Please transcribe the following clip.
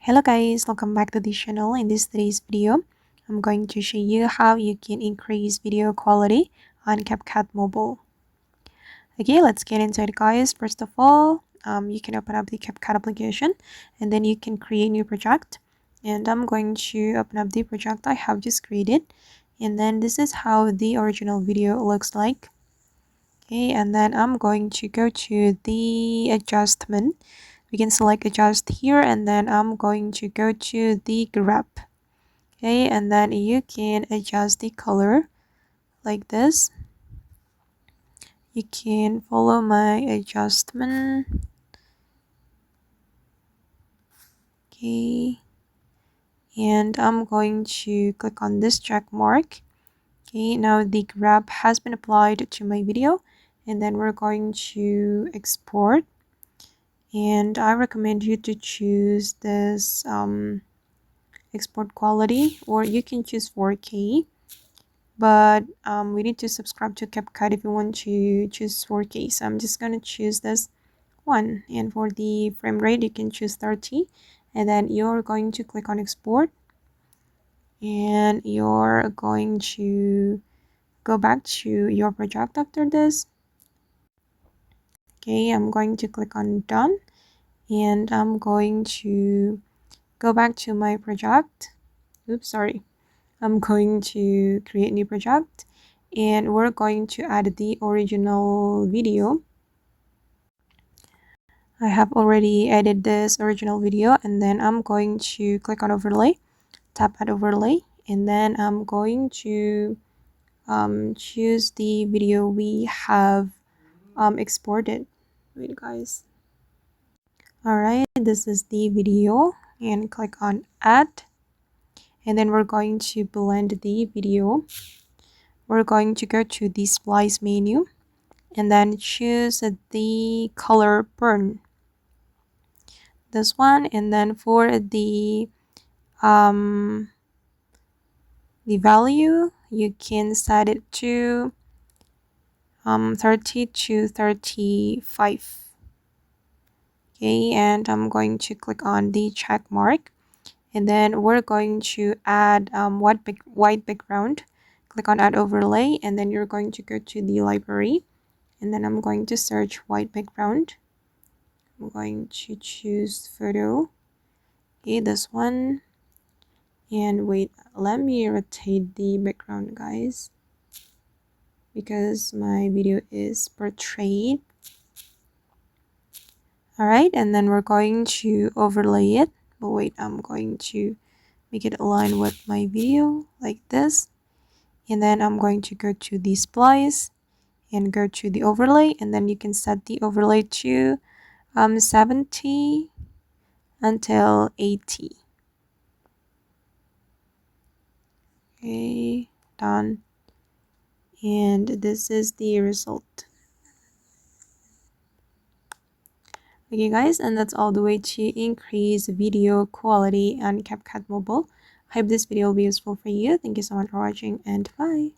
Hello guys, welcome back to this channel. In today's video, I'm going to show you how you can increase video quality on Capcut mobile. Okay, let's get into it guys. First of all, you can open up the Capcut application and then you can create new project. And I'm going to open up the project I have just created. And then this is how the original video looks like. Okay, and then I'm going to go to the adjustment. We can select adjust here, and then I'm going to go to the grab. Okay, and then you can adjust the color like this. You can follow my adjustment. Okay, and I'm going to click on this check mark. Okay, now the grab has been applied to my video, and then we're going to export. And I recommend you to choose this export quality, or you can choose 4K, but we need to subscribe to Capcut if you want to choose 4K. So I'm just going to choose this one, and for the frame rate you can choose 30, and then you're going to click on export, and you're going to go back to your project after this. Okay, I'm going to click on done, and I'm going to go back to my project. Oops, sorry. I'm going to create new project, and we're going to add the original video. I have already added this original video, and then I'm going to click on overlay, tap add overlay, and then I'm going to choose the video we have exported. Wait guys. Alright, this is the video, and click on add, and then we're going to blend the video. We're going to go to the splice menu and then choose the color burn, this one, and then for the value you can set it to 30 to 35. Okay, and I'm going to click on the check mark, and then we're going to add white background. Click on add overlay, and then you're going to go to the library, and then I'm going to search white background. I'm going to choose photo. Okay, this one. And wait, let me rotate the background guys, because my video is portrayed. Alright, and then we're going to overlay it. But wait, I'm going to make it align with my video like this. And then I'm going to go to the splice and go to the overlay, and then you can set the overlay to 70 until 80. Okay, done. And this is the result. Okay guys, and that's all the way to increase video quality on Capcut mobile. I hope this video will be useful for you. Thank you so much for watching, and bye.